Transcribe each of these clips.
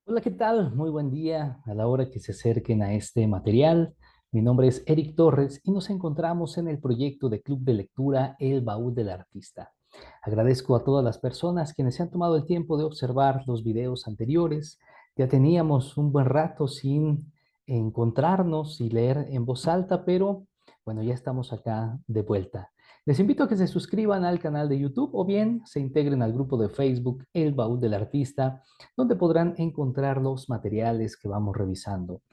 Hola, ¿qué tal? Muy buen día a la hora que se acerquen a este material. Mi nombre es Eric Torres y nos encontramos en el proyecto de Club de Lectura El Baúl del Artista. Agradezco a todas las personas quienes se han tomado el tiempo de observar los videos anteriores. Ya teníamos un buen rato sin encontrarnos y leer en voz alta, pero bueno, ya estamos acá de vuelta. Les invito a que se suscriban al canal de YouTube o bien se integren al grupo de Facebook El Baúl del Artista, donde podrán encontrar los materiales que vamos revisando.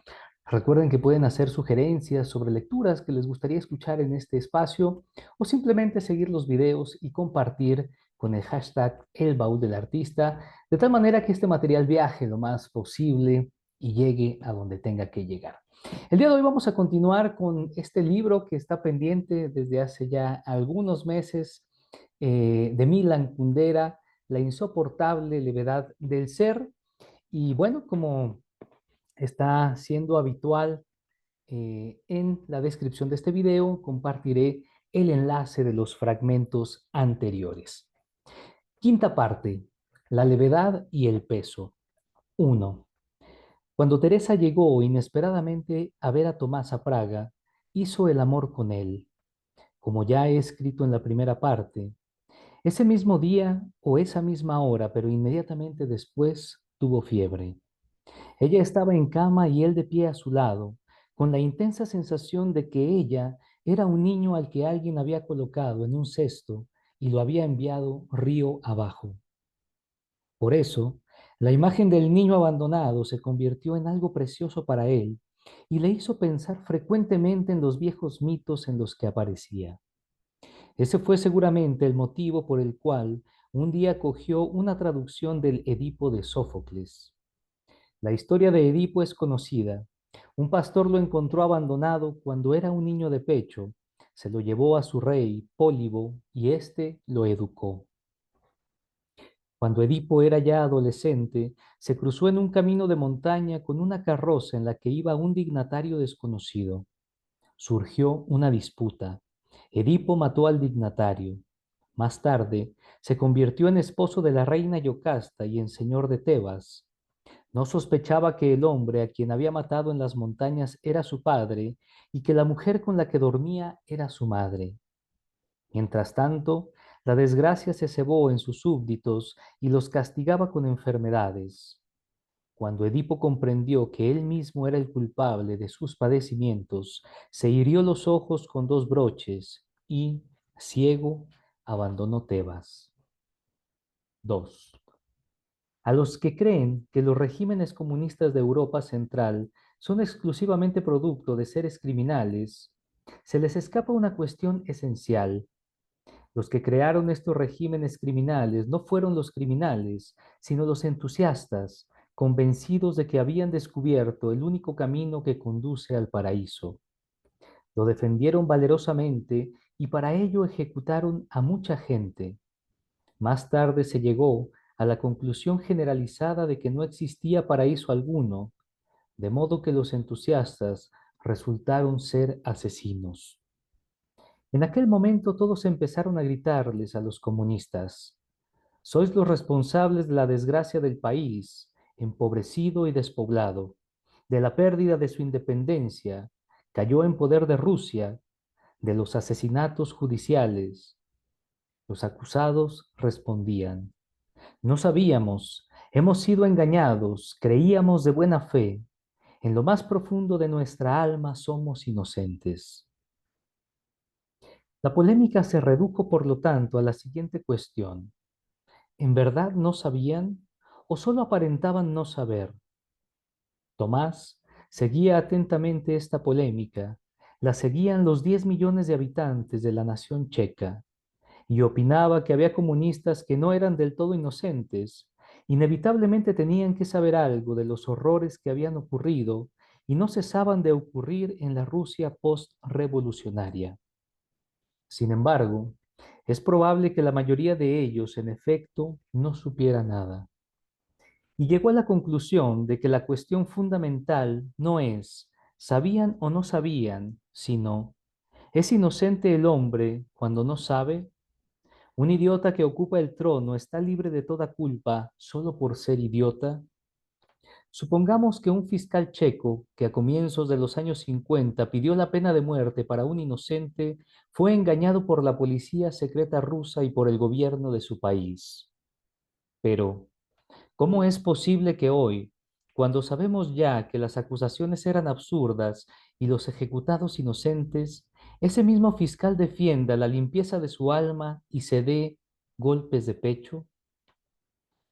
Recuerden que pueden hacer sugerencias sobre lecturas que les gustaría escuchar en este espacio o simplemente seguir los videos y compartir con el hashtag El Baúl del Artista, de tal manera que este material viaje lo más posible y llegue a donde tenga que llegar. El día de hoy vamos a continuar con este libro que está pendiente desde hace ya algunos meses, de Milan Kundera, La insoportable levedad del ser. Y bueno, como está siendo habitual, en la descripción de este video compartiré el enlace de los fragmentos anteriores. Quinta parte, la levedad y el peso. Uno. Cuando Teresa llegó inesperadamente a ver a Tomás a Praga, hizo el amor con él, como ya he escrito en la primera parte. Ese mismo día o esa misma hora, pero inmediatamente después, tuvo fiebre. Ella estaba en cama y él de pie a su lado, con la intensa sensación de que ella era un niño al que alguien había colocado en un cesto y lo había enviado río abajo. Por eso, la imagen del niño abandonado se convirtió en algo precioso para él y le hizo pensar frecuentemente en los viejos mitos en los que aparecía. Ese fue seguramente el motivo por el cual un día cogió una traducción del Edipo de Sófocles. La historia de Edipo es conocida. Un pastor lo encontró abandonado cuando era un niño de pecho, se lo llevó a su rey, Pólibo, y éste lo educó. Cuando Edipo era ya adolescente, se cruzó en un camino de montaña con una carroza en la que iba un dignatario desconocido. Surgió una disputa. Edipo mató al dignatario. Más tarde, se convirtió en esposo de la reina Yocasta y en señor de Tebas. No sospechaba que el hombre a quien había matado en las montañas era su padre y que la mujer con la que dormía era su madre. Mientras tanto, la desgracia se cebó en sus súbditos y los castigaba con enfermedades. Cuando Edipo comprendió que él mismo era el culpable de sus padecimientos, se hirió los ojos con dos broches y, ciego, abandonó Tebas. 2. A los que creen que los regímenes comunistas de Europa Central son exclusivamente producto de seres criminales, se les escapa una cuestión esencial. Los que crearon estos regímenes criminales no fueron los criminales, sino los entusiastas, convencidos de que habían descubierto el único camino que conduce al paraíso. Lo defendieron valerosamente y para ello ejecutaron a mucha gente. Más tarde se llegó a la conclusión generalizada de que no existía paraíso alguno, de modo que los entusiastas resultaron ser asesinos. En aquel momento todos empezaron a gritarles a los comunistas: sois los responsables de la desgracia del país, empobrecido y despoblado, de la pérdida de su independencia, cayó en poder de Rusia, de los asesinatos judiciales. Los acusados respondían: no sabíamos, hemos sido engañados, creíamos de buena fe, en lo más profundo de nuestra alma somos inocentes. La polémica se redujo, por lo tanto, a la siguiente cuestión: ¿en verdad no sabían o solo aparentaban no saber? Tomás seguía atentamente esta polémica, la seguían los 10 millones de habitantes de la nación checa, y opinaba que había comunistas que no eran del todo inocentes, inevitablemente tenían que saber algo de los horrores que habían ocurrido y no cesaban de ocurrir en la Rusia post-revolucionaria. Sin embargo, es probable que la mayoría de ellos, en efecto, no supiera nada. Y llegó a la conclusión de que la cuestión fundamental no es sabían o no sabían, sino ¿es inocente el hombre cuando no sabe? ¿Un idiota que ocupa el trono está libre de toda culpa solo por ser idiota? Supongamos que un fiscal checo que a comienzos de los años 50 pidió la pena de muerte para un inocente fue engañado por la policía secreta rusa y por el gobierno de su país. Pero, ¿cómo es posible que hoy, cuando sabemos ya que las acusaciones eran absurdas y los ejecutados inocentes, ese mismo fiscal defienda la limpieza de su alma y se dé golpes de pecho?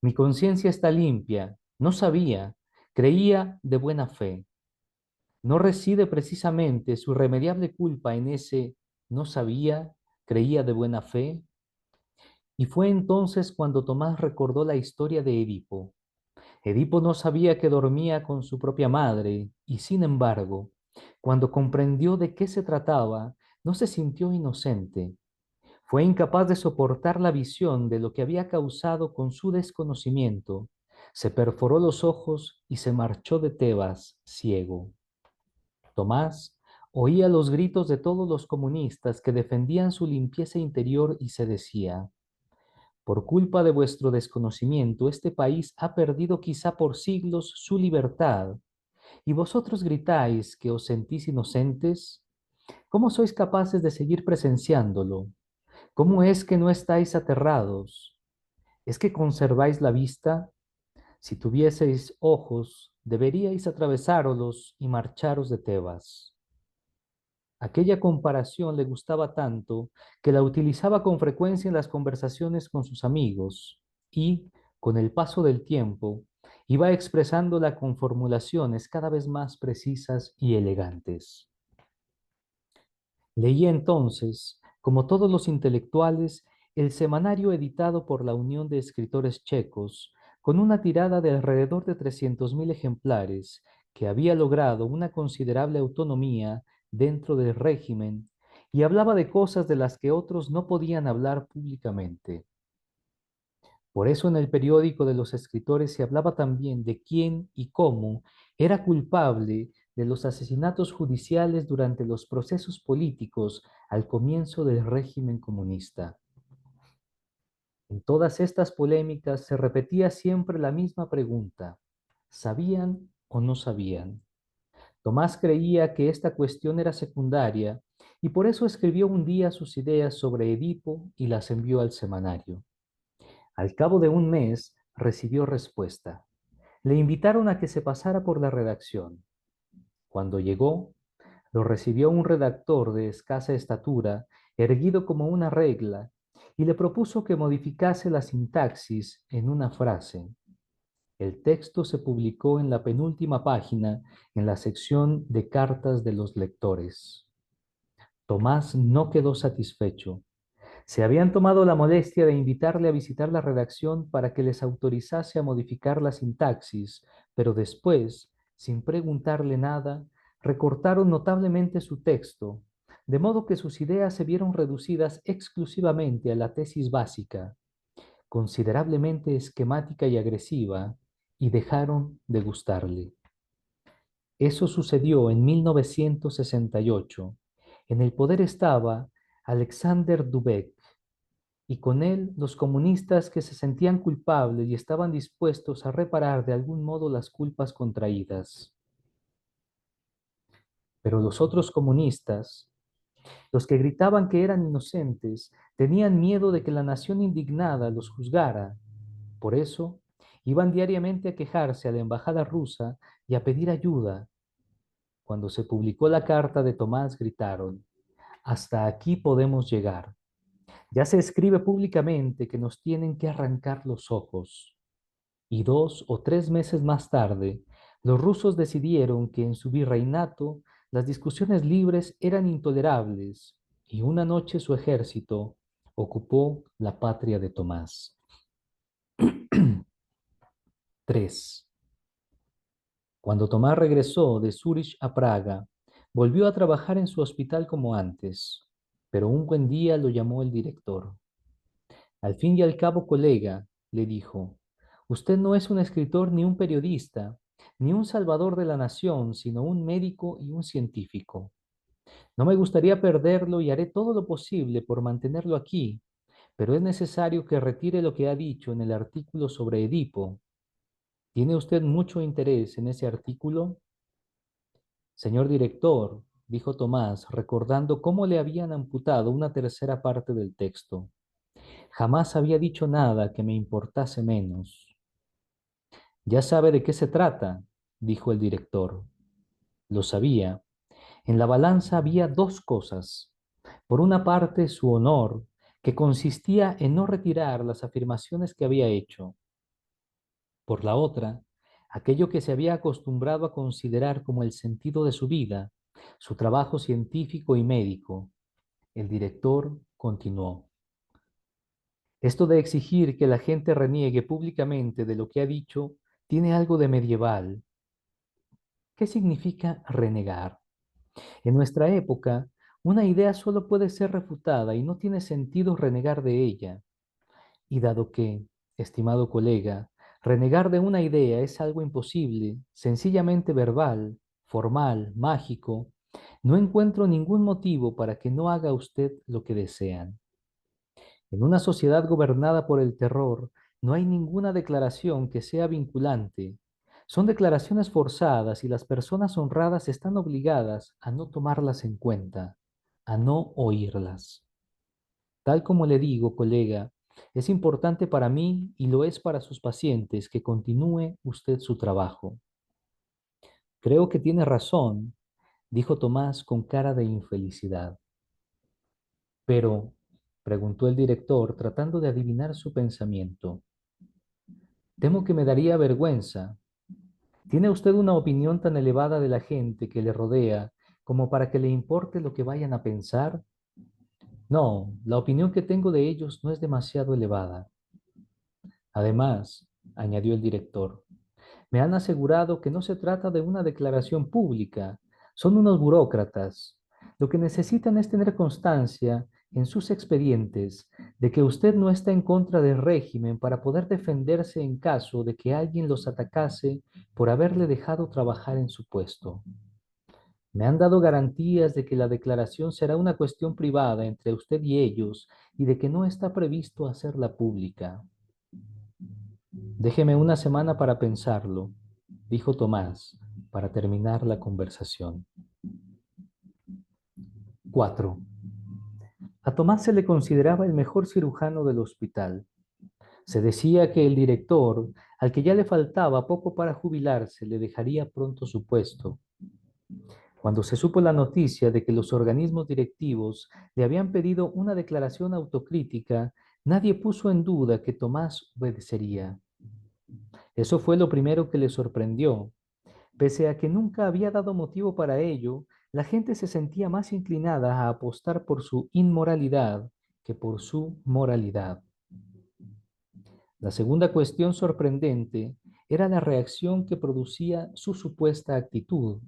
Mi conciencia está limpia, no sabía, creía de buena fe. ¿No reside precisamente su irremediable culpa en ese no sabía, creía de buena fe? Y fue entonces cuando Tomás recordó la historia de Edipo. Edipo no sabía que dormía con su propia madre y, sin embargo, cuando comprendió de qué se trataba, no se sintió inocente. Fue incapaz de soportar la visión de lo que había causado con su desconocimiento. Se perforó los ojos y se marchó de Tebas ciego. Tomás oía los gritos de todos los comunistas que defendían su limpieza interior y se decía: por culpa de vuestro desconocimiento, este país ha perdido quizá por siglos su libertad. ¿Y vosotros gritáis que os sentís inocentes? ¿Cómo sois capaces de seguir presenciándolo? ¿Cómo es que no estáis aterrados? ¿Es que conserváis la vista? Si tuvieseis ojos, deberíais atravesárolos y marcharos de Tebas. Aquella comparación le gustaba tanto que la utilizaba con frecuencia en las conversaciones con sus amigos y, con el paso del tiempo, iba expresándola con formulaciones cada vez más precisas y elegantes. Leía entonces, como todos los intelectuales, el semanario editado por la Unión de Escritores Checos, con una tirada de alrededor de 300.000 ejemplares, que había logrado una considerable autonomía dentro del régimen y hablaba de cosas de las que otros no podían hablar públicamente. Por eso en el periódico de los escritores se hablaba también de quién y cómo era culpable de los asesinatos judiciales durante los procesos políticos al comienzo del régimen comunista. En todas estas polémicas se repetía siempre la misma pregunta: ¿sabían o no sabían? Tomás creía que esta cuestión era secundaria y por eso escribió un día sus ideas sobre Edipo y las envió al semanario. Al cabo de un mes recibió respuesta. Le invitaron a que se pasara por la redacción. Cuando llegó, lo recibió un redactor de escasa estatura, erguido como una regla, y le propuso que modificase la sintaxis en una frase. El texto se publicó en la penúltima página, en la sección de cartas de los lectores. Tomás no quedó satisfecho. Se habían tomado la molestia de invitarle a visitar la redacción para que les autorizase a modificar la sintaxis, pero después, sin preguntarle nada, recortaron notablemente su texto, de modo que sus ideas se vieron reducidas exclusivamente a la tesis básica, considerablemente esquemática y agresiva, y dejaron de gustarle. Eso sucedió en 1968. En el poder estaba Alexander Dubek, y con él los comunistas que se sentían culpables y estaban dispuestos a reparar de algún modo las culpas contraídas. Pero los otros comunistas, los que gritaban que eran inocentes, tenían miedo de que la nación indignada los juzgara. Por eso, iban diariamente a quejarse a la embajada rusa y a pedir ayuda. Cuando se publicó la carta de Tomás, gritaron: hasta aquí podemos llegar. Ya se escribe públicamente que nos tienen que arrancar los ojos. Y 2 o 3 meses más tarde, los rusos decidieron que en su virreinato las discusiones libres eran intolerables y una noche su ejército ocupó la patria de Tomás. 3. Cuando Tomás regresó de Zúrich a Praga, volvió a trabajar en su hospital como antes, pero un buen día lo llamó el director. Al fin y al cabo, colega, le dijo, usted no es un escritor ni un periodista, ni un salvador de la nación, sino un médico y un científico. No me gustaría perderlo y haré todo lo posible por mantenerlo aquí, pero es necesario que retire lo que ha dicho en el artículo sobre Edipo. ¿Tiene usted mucho interés en ese artículo? Señor director, dijo Tomás, recordando cómo le habían amputado una tercera parte del texto. Jamás había dicho nada que me importase menos. Ya sabe de qué se trata, dijo el director. Lo sabía. En la balanza había dos cosas. Por una parte, su honor, que consistía en no retirar las afirmaciones que había hecho. Por la otra, aquello que se había acostumbrado a considerar como el sentido de su vida, su trabajo científico y médico. El director continuó. Esto de exigir que la gente reniegue públicamente de lo que ha dicho tiene algo de medieval. ¿Qué significa renegar? En nuestra época, una idea solo puede ser refutada y no tiene sentido renegar de ella. Y dado que, estimado colega, renegar de una idea es algo imposible, sencillamente verbal, formal, mágico, no encuentro ningún motivo para que no haga usted lo que desean. En una sociedad gobernada por el terror, no hay ninguna declaración que sea vinculante. Son declaraciones forzadas y las personas honradas están obligadas a no tomarlas en cuenta, a no oírlas. Tal como le digo, colega, es importante para mí y lo es para sus pacientes que continúe usted su trabajo. Creo que tiene razón, dijo Tomás con cara de infelicidad. Pero, preguntó el director, tratando de adivinar su pensamiento, temo que me daría vergüenza. ¿Tiene usted una opinión tan elevada de la gente que le rodea como para que le importe lo que vayan a pensar? No, la opinión que tengo de ellos no es demasiado elevada. Además, añadió el director, me han asegurado que no se trata de una declaración pública. Son unos burócratas. Lo que necesitan es tener constancia en sus expedientes de que usted no está en contra del régimen para poder defenderse en caso de que alguien los atacase por haberle dejado trabajar en su puesto. Me han dado garantías de que la declaración será una cuestión privada entre usted y ellos y de que no está previsto hacerla pública. Déjeme una semana para pensarlo, dijo Tomás, para terminar la conversación. 4. A Tomás se le consideraba el mejor cirujano del hospital. Se decía que el director, al que ya le faltaba poco para jubilarse, le dejaría pronto su puesto. Cuando se supo la noticia de que los organismos directivos le habían pedido una declaración autocrítica, nadie puso en duda que Tomás obedecería. Eso fue lo primero que le sorprendió. Pese a que nunca había dado motivo para ello, la gente se sentía más inclinada a apostar por su inmoralidad que por su moralidad. La segunda cuestión sorprendente era la reacción que producía su supuesta actitud.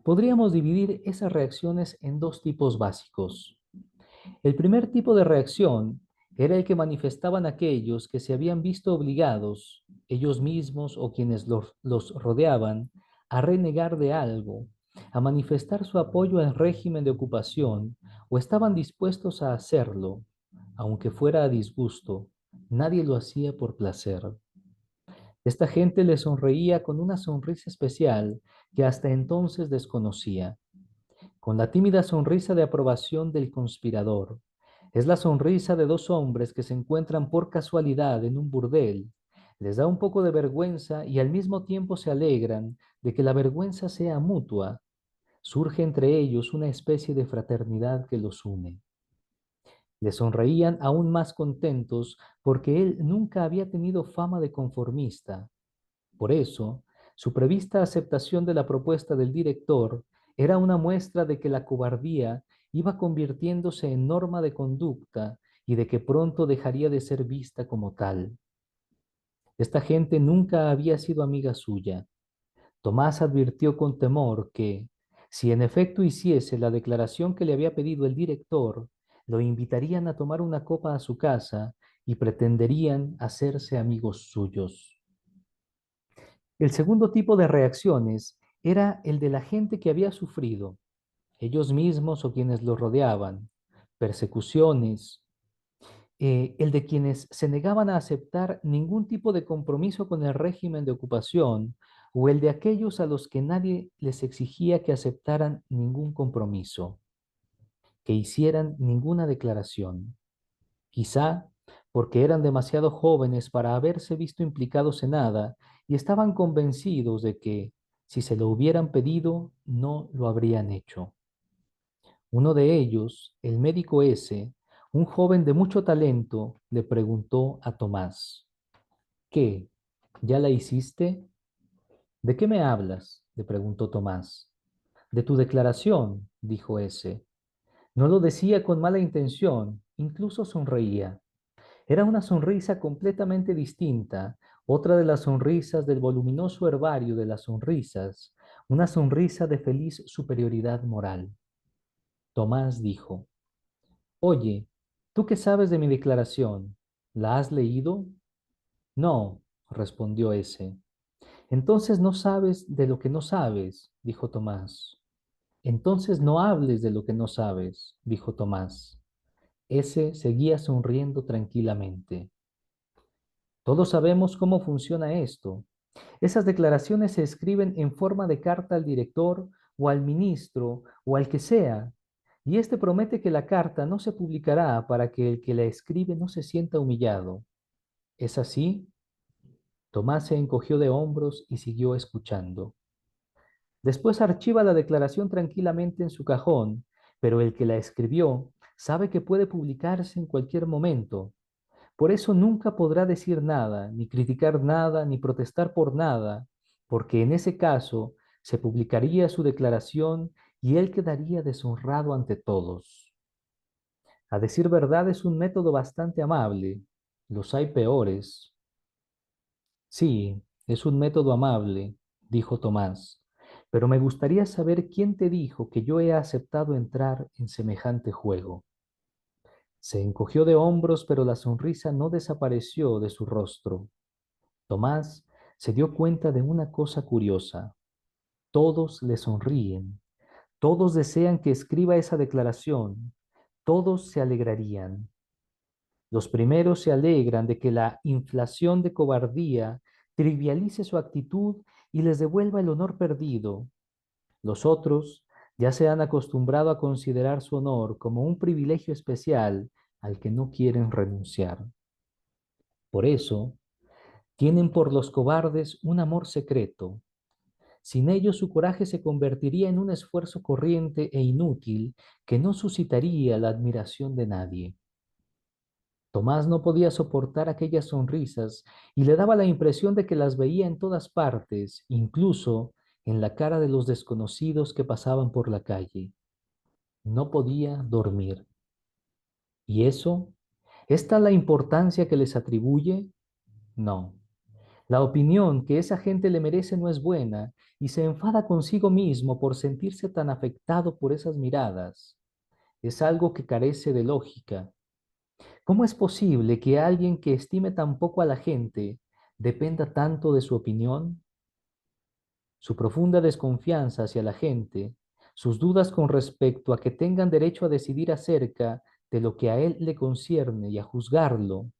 Podríamos dividir esas reacciones en dos tipos básicos. El primer tipo de reacción era el que manifestaban aquellos que se habían visto obligados, ellos mismos o quienes los rodeaban, a renegar de algo, a manifestar su apoyo al régimen de ocupación o estaban dispuestos a hacerlo, aunque fuera a disgusto. Nadie lo hacía por placer. Esta gente le sonreía con una sonrisa especial que hasta entonces desconocía, con la tímida sonrisa de aprobación del conspirador. Es la sonrisa de dos hombres que se encuentran por casualidad en un burdel. Les da un poco de vergüenza y al mismo tiempo se alegran de que la vergüenza sea mutua. Surge entre ellos una especie de fraternidad que los une. Le sonreían aún más contentos porque él nunca había tenido fama de conformista. Por eso, su prevista aceptación de la propuesta del director era una muestra de que la cobardía iba convirtiéndose en norma de conducta y de que pronto dejaría de ser vista como tal. Esta gente nunca había sido amiga suya. Tomás advirtió con temor que, si en efecto hiciese la declaración que le había pedido el director, lo invitarían a tomar una copa a su casa y pretenderían hacerse amigos suyos. El segundo tipo de reacciones era el de la gente que había sufrido, ellos mismos o quienes los rodeaban, persecuciones. el de quienes se negaban a aceptar ningún tipo de compromiso con el régimen de ocupación, o el de aquellos a los que nadie les exigía que aceptaran ningún compromiso, que hicieran ninguna declaración, quizá porque eran demasiado jóvenes para haberse visto implicados en nada y estaban convencidos de que, si se lo hubieran pedido, no lo habrían hecho. Uno de ellos, el médico ese, un joven de mucho talento, le preguntó a Tomás: ¿qué? ¿Ya la hiciste? ¿De qué me hablas?, le preguntó Tomás. De tu declaración, dijo ese. No lo decía con mala intención, incluso sonreía. Era una sonrisa completamente distinta, otra de las sonrisas del voluminoso herbario de las sonrisas, una sonrisa de feliz superioridad moral. Tomás dijo: oye, ¿tú qué sabes de mi declaración? ¿La has leído? No, respondió ese. Entonces no sabes de lo que no sabes, dijo Tomás. Entonces no hables de lo que no sabes, dijo Tomás. Ese seguía sonriendo tranquilamente. Todos sabemos cómo funciona esto. Esas declaraciones se escriben en forma de carta al director o al ministro o al que sea, y éste promete que la carta no se publicará para que el que la escribe no se sienta humillado. ¿Es así? Tomás se encogió de hombros y siguió escuchando. Después archiva la declaración tranquilamente en su cajón, pero el que la escribió sabe que puede publicarse en cualquier momento. Por eso nunca podrá decir nada, ni criticar nada, ni protestar por nada, porque en ese caso se publicaría su declaración y él quedaría deshonrado ante todos. A decir verdad, es un método bastante amable. Los hay peores. Sí, es un método amable, dijo Tomás, pero me gustaría saber quién te dijo que yo he aceptado entrar en semejante juego. Se encogió de hombros, pero la sonrisa no desapareció de su rostro. Tomás se dio cuenta de una cosa curiosa. Todos le sonríen, todos desean que escriba esa declaración, todos se alegrarían. Los primeros se alegran de que la inflación de cobardía trivialice su actitud y les devuelva el honor perdido. Los otros ya se han acostumbrado a considerar su honor como un privilegio especial al que no quieren renunciar. Por eso, tienen por los cobardes un amor secreto. Sin ellos su coraje se convertiría en un esfuerzo corriente e inútil que no suscitaría la admiración de nadie. Tomás no podía soportar aquellas sonrisas y le daba la impresión de que las veía en todas partes, incluso en la cara de los desconocidos que pasaban por la calle. No podía dormir. ¿Y eso? ¿Es tal la importancia que les atribuye? No. La opinión que esa gente le merece no es buena y se enfada consigo mismo por sentirse tan afectado por esas miradas. Es algo que carece de lógica. ¿Cómo es posible que alguien que estime tan poco a la gente dependa tanto de su opinión? Su profunda desconfianza hacia la gente, sus dudas con respecto a que tengan derecho a decidir acerca de lo que a él le concierne y a juzgarlo,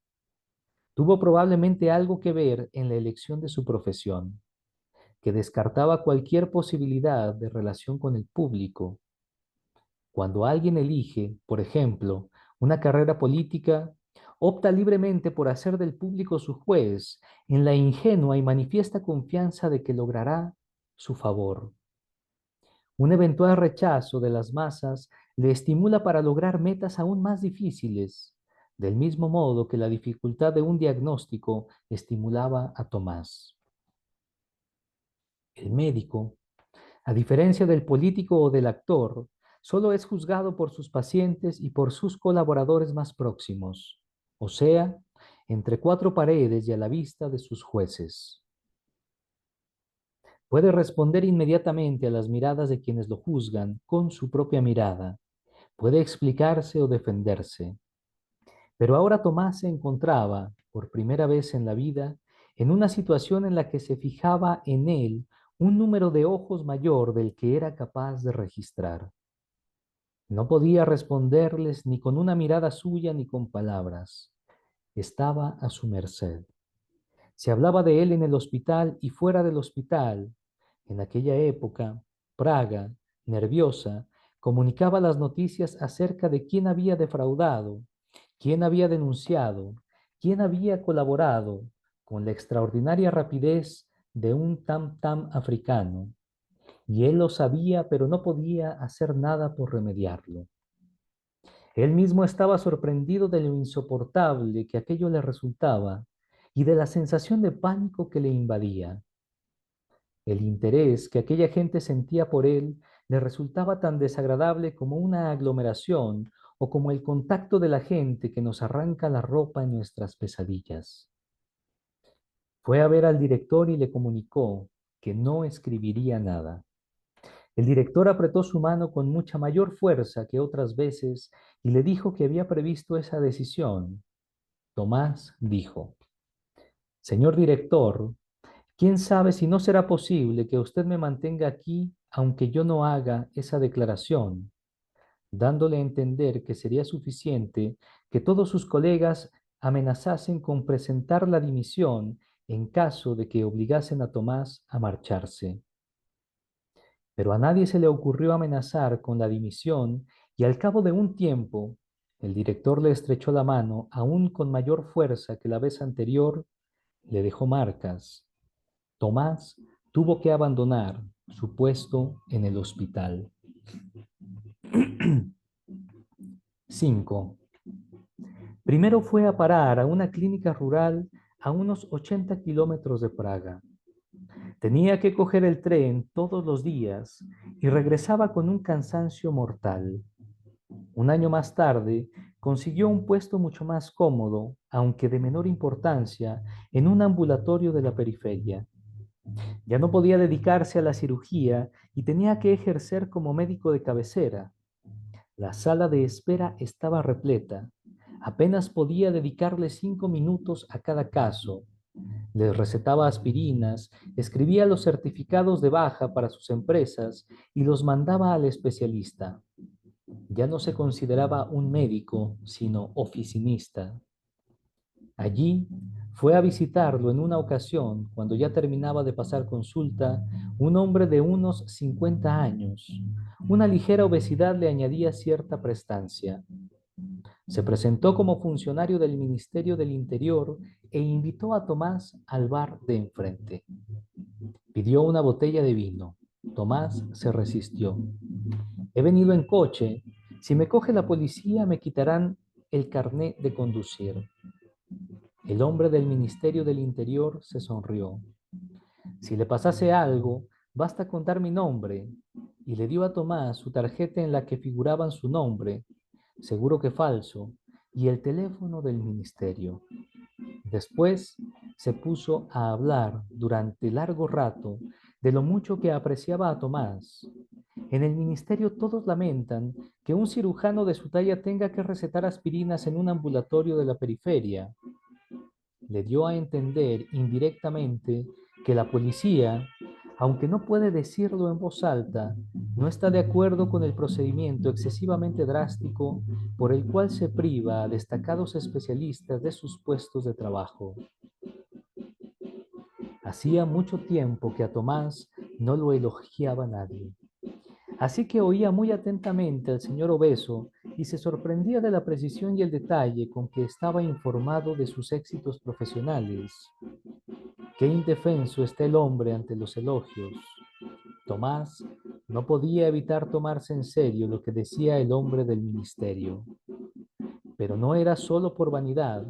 tuvo probablemente algo que ver en la elección de su profesión, que descartaba cualquier posibilidad de relación con el público. Cuando alguien elige, por ejemplo, una carrera política, opta libremente por hacer del público su juez, en la ingenua y manifiesta confianza de que logrará su favor. Un eventual rechazo de las masas le estimula para lograr metas aún más difíciles, del mismo modo que la dificultad de un diagnóstico estimulaba a Tomás. El médico, a diferencia del político o del actor, solo es juzgado por sus pacientes y por sus colaboradores más próximos, o sea, entre cuatro paredes y a la vista de sus jueces. Puede responder inmediatamente a las miradas de quienes lo juzgan con su propia mirada. Puede explicarse o defenderse. Pero ahora Tomás se encontraba, por primera vez en la vida, en una situación en la que se fijaba en él un número de ojos mayor del que era capaz de registrar. No podía responderles ni con una mirada suya ni con palabras. Estaba a su merced. Se hablaba de él en el hospital y fuera del hospital. En aquella época, Praga, nerviosa, comunicaba las noticias acerca de quién había defraudado, quién había denunciado, quién había colaborado con la extraordinaria rapidez de un tam-tam africano. Y él lo sabía, pero no podía hacer nada por remediarlo. Él mismo estaba sorprendido de lo insoportable que aquello le resultaba y de la sensación de pánico que le invadía. El interés que aquella gente sentía por él le resultaba tan desagradable como una aglomeración o como el contacto de la gente que nos arranca la ropa en nuestras pesadillas. Fue a ver al director y le comunicó que no escribiría nada. El director apretó su mano con mucha mayor fuerza que otras veces y le dijo que había previsto esa decisión. Tomás dijo: Señor director, quién sabe si no será posible que usted me mantenga aquí aunque yo no haga esa declaración, dándole a entender que sería suficiente que todos sus colegas amenazasen con presentar la dimisión en caso de que obligasen a Tomás a marcharse. Pero a nadie se le ocurrió amenazar con la dimisión y al cabo de un tiempo, el director le estrechó la mano aún con mayor fuerza que la vez anterior, le dejó marcas. Tomás tuvo que abandonar su puesto en el hospital. 5. Primero fue a parar a una clínica rural a unos 80 kilómetros de Praga. Tenía que coger el tren todos los días y regresaba con un cansancio mortal. Un año más tarde, consiguió un puesto mucho más cómodo, aunque de menor importancia, en un ambulatorio de la periferia. Ya no podía dedicarse a la cirugía y tenía que ejercer como médico de cabecera. La sala de espera estaba repleta. Apenas podía dedicarle 5 minutos a cada caso. Les recetaba aspirinas, escribía los certificados de baja para sus empresas y los mandaba al especialista. Ya no se consideraba un médico, sino oficinista. Allí fue a visitarlo en una ocasión, cuando ya terminaba de pasar consulta, un hombre de unos 50 años. Una ligera obesidad le añadía cierta prestancia. Se presentó como funcionario del Ministerio del Interior e invitó a Tomás al bar de enfrente. Pidió una botella de vino. Tomás se resistió. He venido en coche. Si me coge la policía, me quitarán el carné de conducir. El hombre del Ministerio del Interior se sonrió. Si le pasase algo, basta contar mi nombre. Y le dio a Tomás su tarjeta en la que figuraban su nombre, seguro que falso, y el teléfono del ministerio. Después se puso a hablar durante largo rato de lo mucho que apreciaba a Tomás. En el ministerio todos lamentan que un cirujano de su talla tenga que recetar aspirinas en un ambulatorio de la periferia. Le dio a entender indirectamente que la policía, aunque no puede decirlo en voz alta, no está de acuerdo con el procedimiento excesivamente drástico por el cual se priva a destacados especialistas de sus puestos de trabajo. Hacía mucho tiempo que a Tomás no lo elogiaba nadie. Así que oía muy atentamente al señor obeso y se sorprendía de la precisión y el detalle con que estaba informado de sus éxitos profesionales. Qué indefenso está el hombre ante los elogios. Tomás no podía evitar tomarse en serio lo que decía el hombre del ministerio. Pero no era solo por vanidad,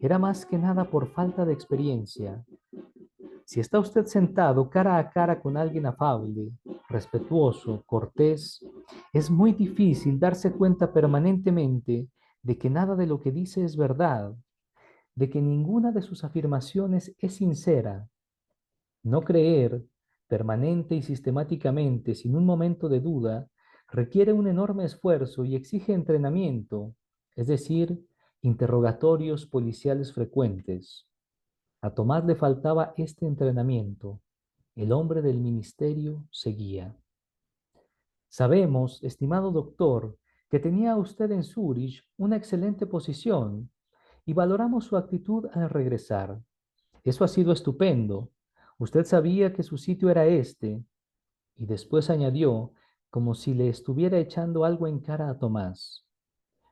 era más que nada por falta de experiencia. Si está usted sentado cara a cara con alguien afable, respetuoso, cortés, es muy difícil darse cuenta permanentemente de que nada de lo que dice es verdad, de que ninguna de sus afirmaciones es sincera. No creer permanente y sistemáticamente, sin un momento de duda, requiere un enorme esfuerzo y exige entrenamiento, es decir, interrogatorios policiales frecuentes. A Tomás le faltaba este entrenamiento. El hombre del ministerio seguía. Sabemos, estimado doctor, que tenía usted en Zúrich una excelente posición y valoramos su actitud al regresar. Eso ha sido estupendo. Usted sabía que su sitio era este, y después añadió, como si le estuviera echando algo en cara a Tomás.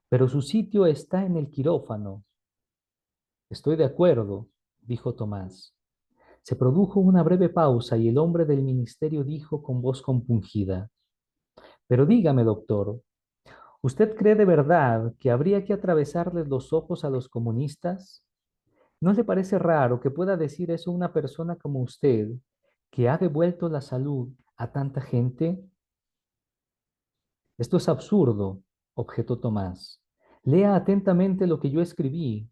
Pero su sitio está en el quirófano. Estoy de acuerdo, dijo Tomás. Se produjo una breve pausa y el hombre del ministerio dijo con voz compungida, pero dígame, doctor, ¿usted cree de verdad que habría que atravesarles los ojos a los comunistas? ¿No le parece raro que pueda decir eso una persona como usted, que ha devuelto la salud a tanta gente? Esto es absurdo, objetó Tomás. Lea atentamente lo que yo escribí.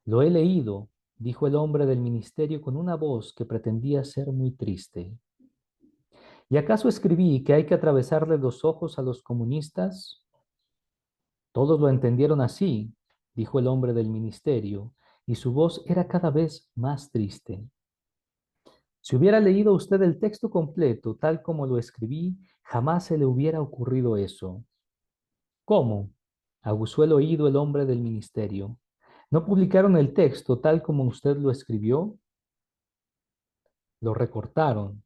Lo he leído, dijo el hombre del ministerio con una voz que pretendía ser muy triste. ¿Y acaso escribí que hay que atravesarle los ojos a los comunistas? Todos lo entendieron así, dijo el hombre del ministerio, y su voz era cada vez más triste. Si hubiera leído usted el texto completo tal como lo escribí, jamás se le hubiera ocurrido eso. ¿Cómo? Aguzó el oído el hombre del ministerio. ¿No publicaron el texto tal como usted lo escribió? Lo recortaron.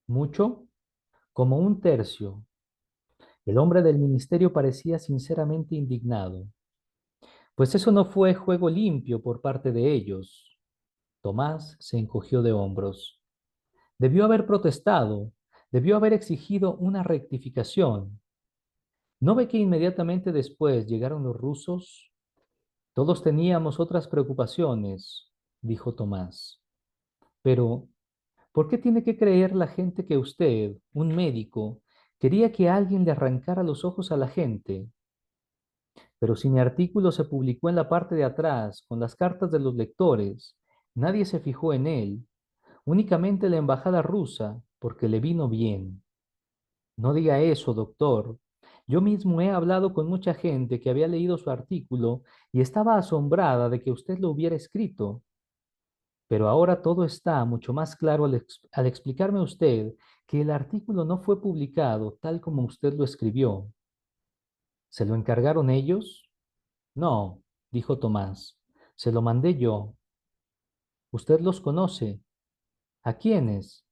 ¿Mucho? Como un tercio. El hombre del ministerio parecía sinceramente indignado. Pues eso no fue juego limpio por parte de ellos. Tomás se encogió de hombros. Debió haber protestado, debió haber exigido una rectificación. ¿No ve que inmediatamente después llegaron los rusos? Todos teníamos otras preocupaciones, dijo Tomás. Pero, ¿por qué tiene que creer la gente que usted, un médico, quería que alguien le arrancara los ojos a la gente? Pero si mi artículo se publicó en la parte de atrás, con las cartas de los lectores, nadie se fijó en él, únicamente la embajada rusa, porque le vino bien. No diga eso, doctor. Yo mismo he hablado con mucha gente que había leído su artículo y estaba asombrada de que usted lo hubiera escrito. Pero ahora todo está mucho más claro al explicarme usted que el artículo no fue publicado tal como usted lo escribió. ¿Se lo encargaron ellos? No, dijo Tomás. Se lo mandé yo. ¿Usted los conoce? ¿A quiénes?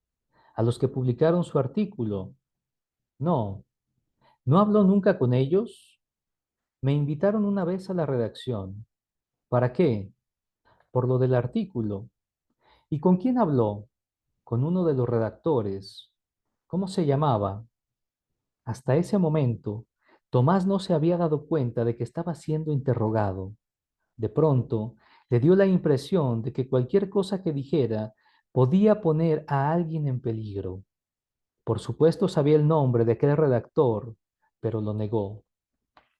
¿A los que publicaron su artículo? No. ¿No habló nunca con ellos? Me invitaron una vez a la redacción. ¿Para qué? Por lo del artículo. ¿Y con quién habló? Con uno de los redactores. ¿Cómo se llamaba? Hasta ese momento, Tomás no se había dado cuenta de que estaba siendo interrogado. De pronto, le dio la impresión de que cualquier cosa que dijera podía poner a alguien en peligro. Por supuesto sabía el nombre de aquel redactor, pero lo negó.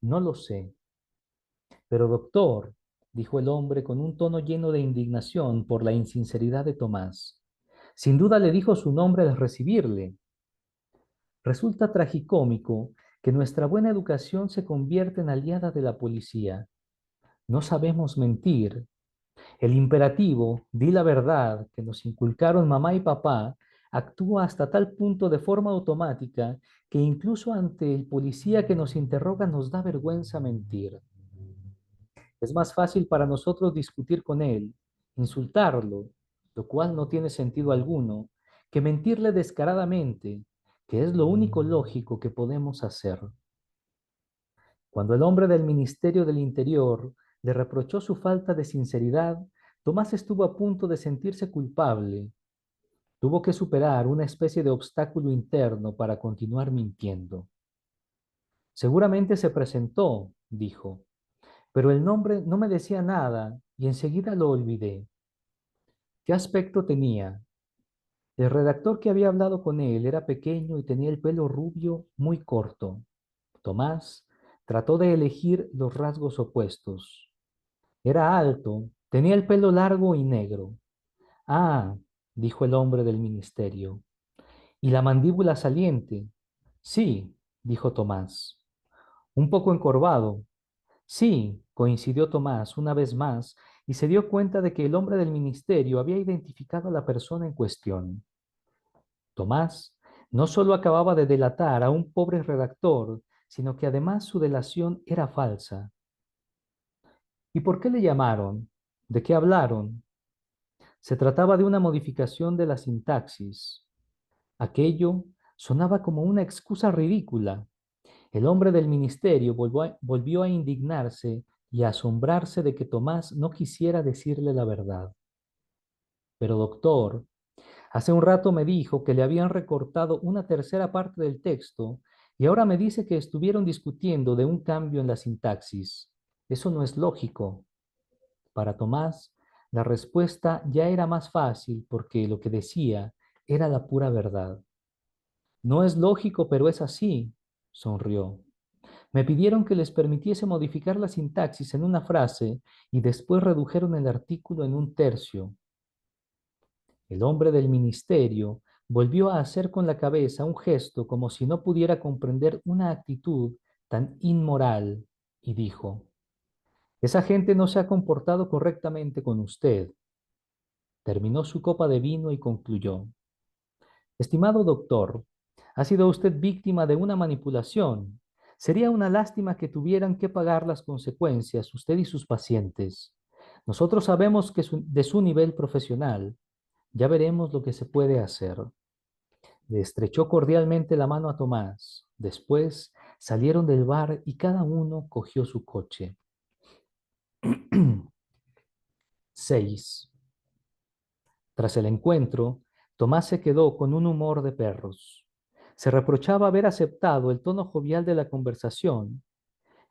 No lo sé. Pero doctor, dijo el hombre con un tono lleno de indignación por la insinceridad de Tomás, sin duda le dijo su nombre al recibirle. Resulta tragicómico que nuestra buena educación se convierta en aliada de la policía. No sabemos mentir. El imperativo, di la verdad, que nos inculcaron mamá y papá, actúa hasta tal punto de forma automática que incluso ante el policía que nos interroga nos da vergüenza mentir. Es más fácil para nosotros discutir con él, insultarlo, lo cual no tiene sentido alguno, que mentirle descaradamente, que es lo único lógico que podemos hacer. Cuando el hombre del Ministerio del Interior le reprochó su falta de sinceridad, Tomás estuvo a punto de sentirse culpable. Tuvo que superar una especie de obstáculo interno para continuar mintiendo. Seguramente se presentó, dijo, pero el nombre no me decía nada y enseguida lo olvidé. ¿Qué aspecto tenía? El redactor que había hablado con él era pequeño y tenía el pelo rubio muy corto. Tomás trató de elegir los rasgos opuestos. Era alto, tenía el pelo largo y negro. Ah, dijo el hombre del ministerio. ¿Y la mandíbula saliente? Sí, dijo Tomás. Un poco encorvado. Sí, coincidió Tomás una vez más y se dio cuenta de que el hombre del ministerio había identificado a la persona en cuestión. Tomás no solo acababa de delatar a un pobre redactor, sino que además su delación era falsa. ¿Y por qué le llamaron? ¿De qué hablaron? Se trataba de una modificación de la sintaxis. Aquello sonaba como una excusa ridícula. El hombre del ministerio volvió a indignarse y a asombrarse de que Tomás no quisiera decirle la verdad. Pero doctor, hace un rato me dijo que le habían recortado una tercera parte del texto y ahora me dice que estuvieron discutiendo de un cambio en la sintaxis. Eso no es lógico. Para Tomás, la respuesta ya era más fácil porque lo que decía era la pura verdad. No es lógico, pero es así, sonrió. Me pidieron que les permitiese modificar la sintaxis en una frase y después redujeron el artículo en un tercio. El hombre del ministerio volvió a hacer con la cabeza un gesto como si no pudiera comprender una actitud tan inmoral y dijo, esa gente no se ha comportado correctamente con usted. Terminó su copa de vino y concluyó, estimado doctor, ha sido usted víctima de una manipulación. Sería una lástima que tuvieran que pagar las consecuencias usted y sus pacientes. Nosotros sabemos que de su nivel profesional. Ya veremos lo que se puede hacer. Le estrechó cordialmente la mano a Tomás. Después salieron del bar y cada uno cogió su coche. 6. Tras el encuentro, Tomás se quedó con un humor de perros. Se reprochaba haber aceptado el tono jovial de la conversación,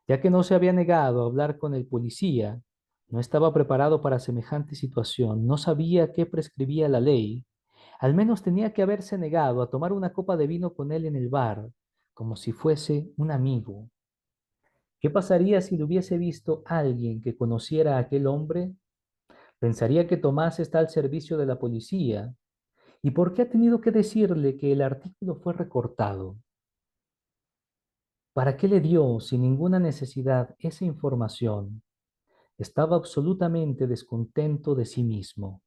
ya que no se había negado a hablar con el policía, no estaba preparado para semejante situación, no sabía qué prescribía la ley. Al menos tenía que haberse negado a tomar una copa de vino con él en el bar, como si fuese un amigo. ¿Qué pasaría si lo hubiese visto alguien que conociera a aquel hombre? Pensaría que Tomás está al servicio de la policía. ¿Y por qué ha tenido que decirle que el artículo fue recortado? ¿Para qué le dio sin ninguna necesidad esa información? Estaba absolutamente descontento de sí mismo.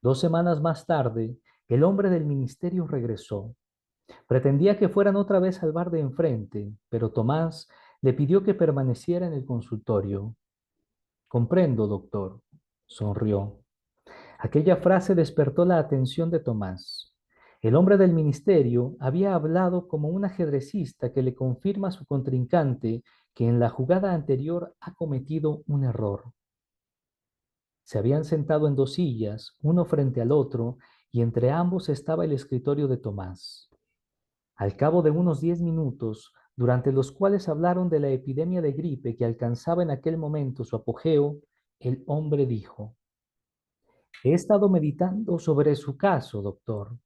2 semanas más tarde, el hombre del ministerio regresó. Pretendía que fueran otra vez al bar de enfrente, pero Tomás le pidió que permaneciera en el consultorio. Comprendo, doctor, sonrió. Aquella frase despertó la atención de Tomás. El hombre del ministerio había hablado como un ajedrecista que le confirma a su contrincante que en la jugada anterior ha cometido un error. Se habían sentado en 2 sillas, uno frente al otro, y entre ambos estaba el escritorio de Tomás. Al cabo de unos 10 minutos, durante los cuales hablaron de la epidemia de gripe que alcanzaba en aquel momento su apogeo, el hombre dijo, he estado meditando sobre su caso, doctor.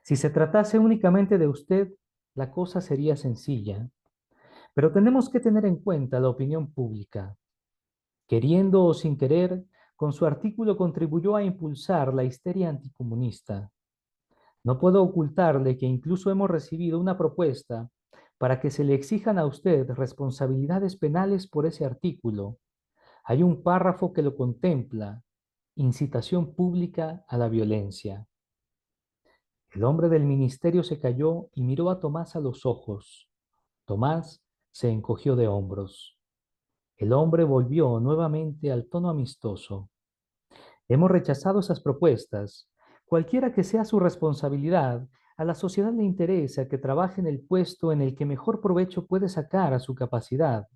Si se tratase únicamente de usted, la cosa sería sencilla, pero tenemos que tener en cuenta la opinión pública. Queriendo o sin querer, con su artículo contribuyó a impulsar la histeria anticomunista. No puedo ocultarle que incluso hemos recibido una propuesta para que se le exijan a usted responsabilidades penales por ese artículo. Hay un párrafo que lo contempla, incitación pública a la violencia. El hombre del ministerio se calló y miró a Tomás a los ojos. Tomás se encogió de hombros. El hombre volvió nuevamente al tono amistoso. Hemos rechazado esas propuestas. Cualquiera que sea su responsabilidad, a la sociedad le interesa que trabaje en el puesto en el que mejor provecho puede sacar a su capacidad.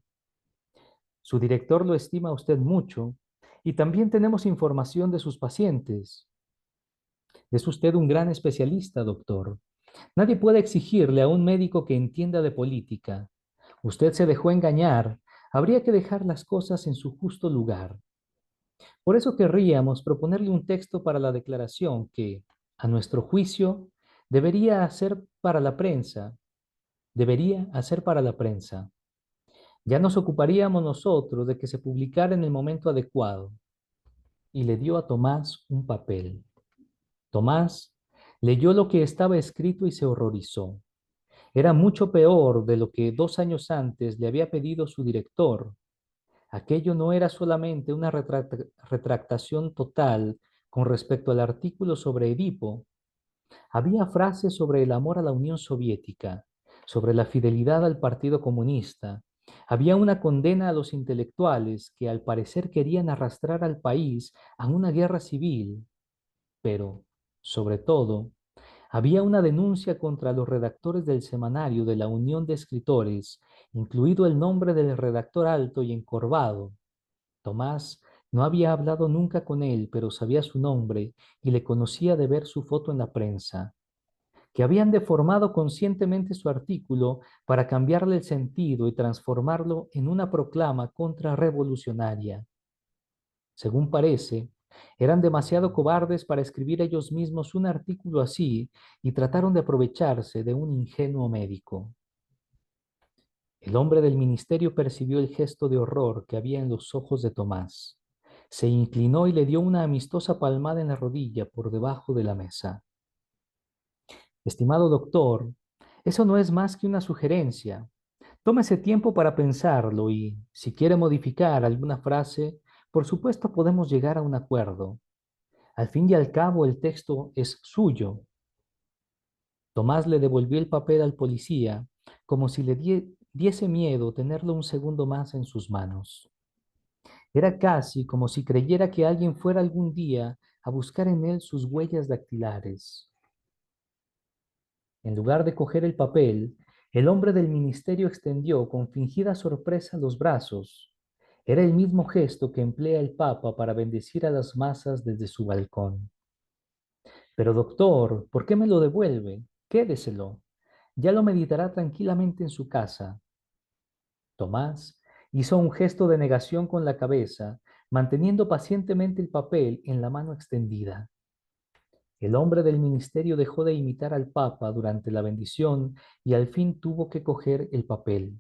Su director lo estima a usted mucho y también tenemos información de sus pacientes. Es usted un gran especialista, doctor. Nadie puede exigirle a un médico que entienda de política. Usted se dejó engañar. Habría que dejar las cosas en su justo lugar. Por eso querríamos proponerle un texto para la declaración que, a nuestro juicio, debería hacer para la prensa. Debería hacer para la prensa. Ya nos ocuparíamos nosotros de que se publicara en el momento adecuado. Y le dio a Tomás un papel. Tomás leyó lo que estaba escrito y se horrorizó. Era mucho peor de lo que 2 años antes le había pedido su director. Aquello no era solamente una retractación total con respecto al artículo sobre Edipo. Había frases sobre el amor a la Unión Soviética, sobre la fidelidad al Partido Comunista. Había una condena a los intelectuales que al parecer querían arrastrar al país a una guerra civil, pero, sobre todo, había una denuncia contra los redactores del semanario de la Unión de Escritores, incluido el nombre del redactor alto y encorvado. Tomás no había hablado nunca con él, pero sabía su nombre y le conocía de ver su foto en la prensa, que habían deformado conscientemente su artículo para cambiarle el sentido y transformarlo en una proclama contrarrevolucionaria. Según parece, eran demasiado cobardes para escribir ellos mismos un artículo así y trataron de aprovecharse de un ingenuo médico. El hombre del ministerio percibió el gesto de horror que había en los ojos de Tomás. Se inclinó y le dio una amistosa palmada en la rodilla por debajo de la mesa. Estimado doctor, eso no es más que una sugerencia. Tómese tiempo para pensarlo y, si quiere modificar alguna frase, por supuesto podemos llegar a un acuerdo. Al fin y al cabo, el texto es suyo. Tomás le devolvió el papel al policía, como si le diese miedo tenerlo un segundo más en sus manos. Era casi como si creyera que alguien fuera algún día a buscar en él sus huellas dactilares. En lugar de coger el papel, el hombre del ministerio extendió con fingida sorpresa los brazos. Era el mismo gesto que emplea el Papa para bendecir a las masas desde su balcón. Pero doctor, ¿por qué me lo devuelve? Quédeselo. Ya lo meditará tranquilamente en su casa. Tomás hizo un gesto de negación con la cabeza, manteniendo pacientemente el papel en la mano extendida. El hombre del ministerio dejó de imitar al Papa durante la bendición y al fin tuvo que coger el papel.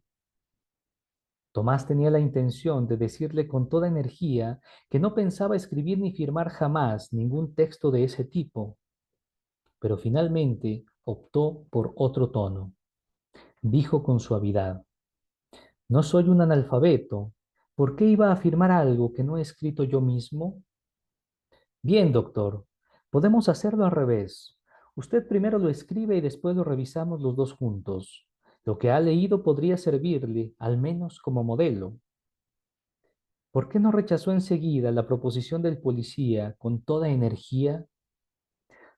Tomás tenía la intención de decirle con toda energía que no pensaba escribir ni firmar jamás ningún texto de ese tipo, pero finalmente optó por otro tono. Dijo con suavidad: no soy un analfabeto. ¿Por qué iba a afirmar algo que no he escrito yo mismo? Bien, doctor, podemos hacerlo al revés. Usted primero lo escribe y después lo revisamos los dos juntos. Lo que ha leído podría servirle, al menos como modelo. ¿Por qué no rechazó enseguida la proposición del policía con toda energía?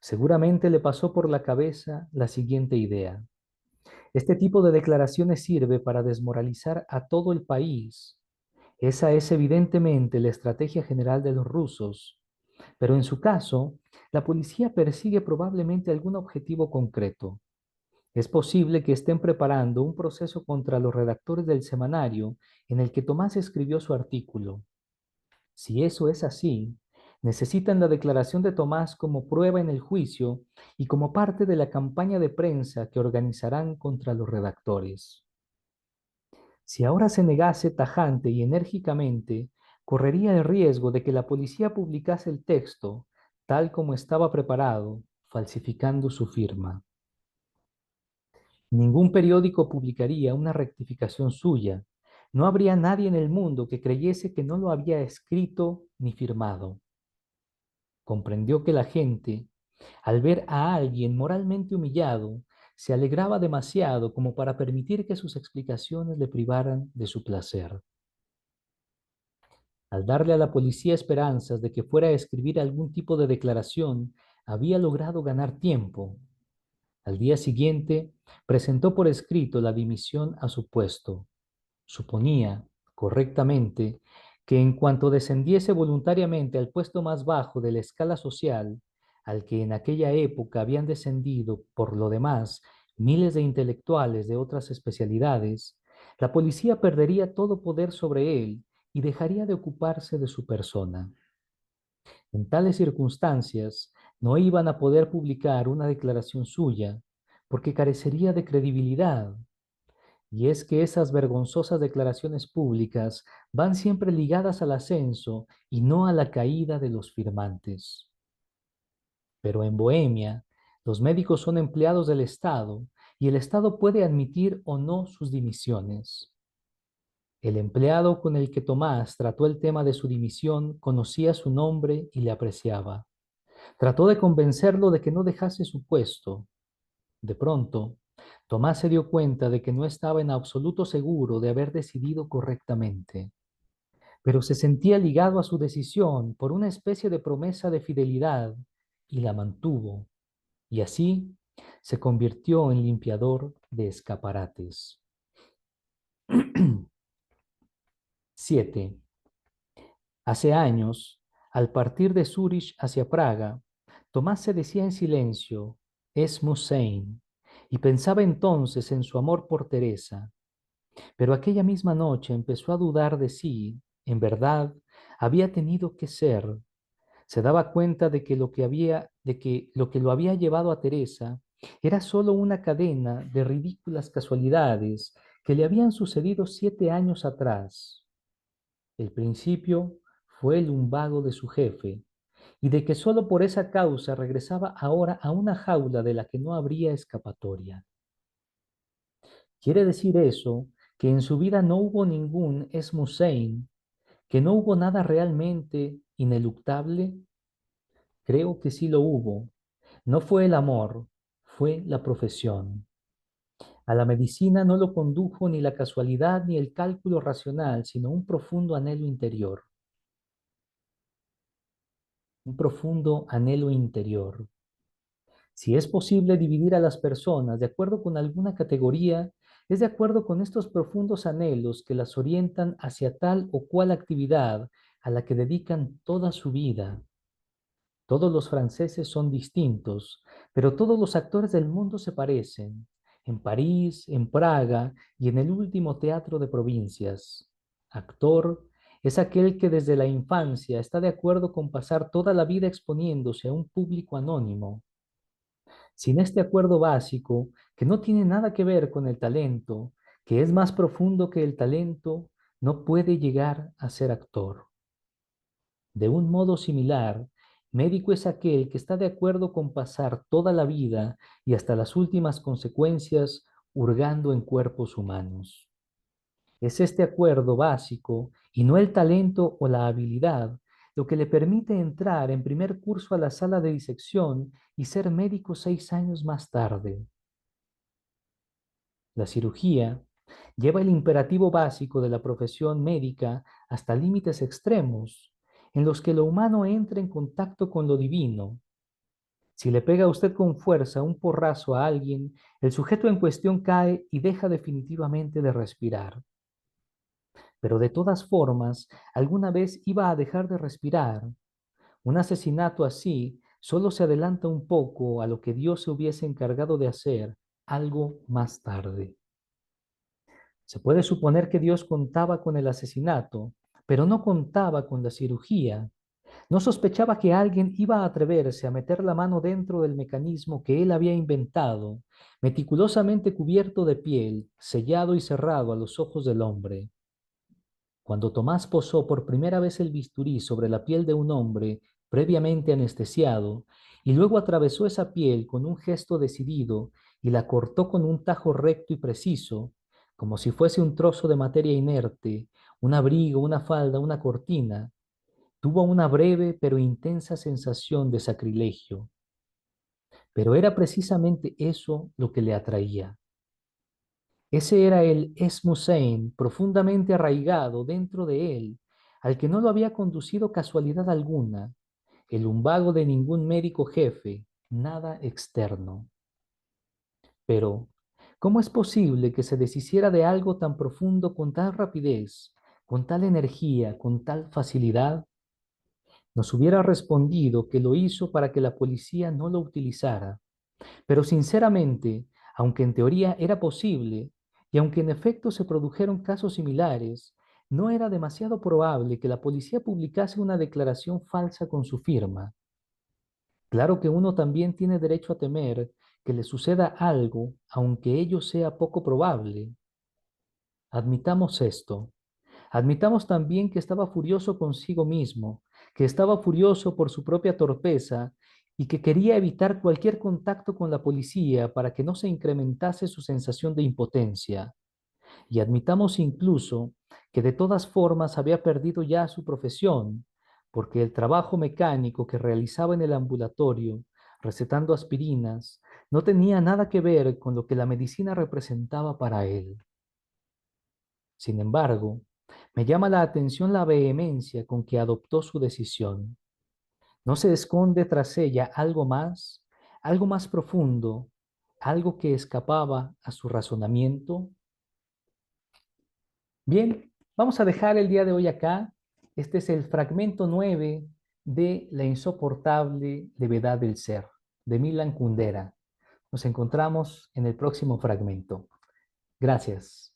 Seguramente le pasó por la cabeza la siguiente idea. Este tipo de declaraciones sirve para desmoralizar a todo el país. Esa es evidentemente la estrategia general de los rusos, pero en su caso, la policía persigue probablemente algún objetivo concreto. Es posible que estén preparando un proceso contra los redactores del semanario en el que Tomás escribió su artículo. Si eso es así, necesitan la declaración de Tomás como prueba en el juicio y como parte de la campaña de prensa que organizarán contra los redactores. Si ahora se negase tajante y enérgicamente, correría el riesgo de que la policía publicase el texto tal como estaba preparado, falsificando su firma. Ningún periódico publicaría una rectificación suya. No habría nadie en el mundo que creyese que no lo había escrito ni firmado. Comprendió que la gente, al ver a alguien moralmente humillado, se alegraba demasiado como para permitir que sus explicaciones le privaran de su placer. Al darle a la policía esperanzas de que fuera a escribir algún tipo de declaración, había logrado ganar tiempo. Al día siguiente, presentó por escrito la dimisión a su puesto. Suponía, correctamente, que en cuanto descendiese voluntariamente al puesto más bajo de la escala social, al que en aquella época habían descendido, por lo demás, miles de intelectuales de otras especialidades, la policía perdería todo poder sobre él y dejaría de ocuparse de su persona. En tales circunstancias, no iban a poder publicar una declaración suya, porque carecería de credibilidad. Y es que esas vergonzosas declaraciones públicas van siempre ligadas al ascenso y no a la caída de los firmantes. Pero en Bohemia, los médicos son empleados del Estado y el Estado puede admitir o no sus dimisiones. El empleado con el que Tomás trató el tema de su dimisión conocía su nombre y le apreciaba. Trató de convencerlo de que no dejase su puesto. De pronto, Tomás se dio cuenta de que no estaba en absoluto seguro de haber decidido correctamente, pero se sentía ligado a su decisión por una especie de promesa de fidelidad y la mantuvo, y así se convirtió en limpiador de escaparates. 7. Hace años, al partir de Zúrich hacia Praga, Tomás se decía en silencio, es Musein, y pensaba entonces en su amor por Teresa. Pero aquella misma noche empezó a dudar de si, en verdad, había tenido que ser. Se daba cuenta de que lo que lo había llevado a Teresa era solo una cadena de ridículas casualidades que le habían sucedido 7 años atrás. El principio fue el lumbago de su jefe, y de que solo por esa causa regresaba ahora a una jaula de la que no habría escapatoria. Quiere decir eso que en su vida no hubo ningún Esmusein, que no hubo nada realmente ineluctable. Creo que sí lo hubo. No fue el amor, fue la profesión. A la medicina no lo condujo ni la casualidad ni el cálculo racional, sino un profundo anhelo interior. Un profundo anhelo interior. Si es posible dividir a las personas de acuerdo con alguna categoría, es de acuerdo con estos profundos anhelos que las orientan hacia tal o cual actividad a la que dedican toda su vida. Todos los franceses son distintos, pero todos los actores del mundo se parecen, en París, en Praga y en el último teatro de provincias. Actor es aquel que desde la infancia está de acuerdo con pasar toda la vida exponiéndose a un público anónimo. Sin este acuerdo básico, que no tiene nada que ver con el talento, que es más profundo que el talento, no puede llegar a ser actor. De un modo similar, médico es aquel que está de acuerdo con pasar toda la vida y hasta las últimas consecuencias hurgando en cuerpos humanos. Es este acuerdo básico y no el talento o la habilidad lo que le permite entrar en primer curso a la sala de disección y ser médico 6 años más tarde. La cirugía lleva el imperativo básico de la profesión médica hasta límites extremos, en los que lo humano entra en contacto con lo divino. Si le pega a usted con fuerza un porrazo a alguien, el sujeto en cuestión cae y deja definitivamente de respirar. Pero de todas formas, alguna vez iba a dejar de respirar. Un asesinato así solo se adelanta un poco a lo que Dios se hubiese encargado de hacer algo más tarde. Se puede suponer que Dios contaba con el asesinato, pero no contaba con la cirugía. No sospechaba que alguien iba a atreverse a meter la mano dentro del mecanismo que él había inventado, meticulosamente cubierto de piel, sellado y cerrado a los ojos del hombre. Cuando Tomás posó por primera vez el bisturí sobre la piel de un hombre previamente anestesiado, y luego atravesó esa piel con un gesto decidido y la cortó con un tajo recto y preciso, como si fuese un trozo de materia inerte, un abrigo, una falda, una cortina, tuvo una breve pero intensa sensación de sacrilegio. Pero era precisamente eso lo que le atraía. Ese era el Esmusein profundamente arraigado dentro de él, al que no lo había conducido casualidad alguna, el lumbago de ningún médico jefe, nada externo. Pero, ¿cómo es posible que se deshiciera de algo tan profundo con tal rapidez, con tal energía, con tal facilidad? Nos hubiera respondido que lo hizo para que la policía no lo utilizara. Pero sinceramente, aunque en teoría era posible, y aunque en efecto se produjeron casos similares, no era demasiado probable que la policía publicase una declaración falsa con su firma. Claro que uno también tiene derecho a temer que le suceda algo, aunque ello sea poco probable. Admitamos esto. Admitamos también que estaba furioso consigo mismo, que estaba furioso por su propia torpeza y que quería evitar cualquier contacto con la policía para que no se incrementase su sensación de impotencia. Y admitamos incluso que de todas formas había perdido ya su profesión, porque el trabajo mecánico que realizaba en el ambulatorio recetando aspirinas, no tenía nada que ver con lo que la medicina representaba para él. Sin embargo, me llama la atención la vehemencia con que adoptó su decisión. ¿No se esconde tras ella algo más profundo, algo que escapaba a su razonamiento? Bien, vamos a dejar el día de hoy acá. Este es el fragmento 9 de La insoportable levedad del ser, de Milan Kundera. Nos encontramos en el próximo fragmento. Gracias.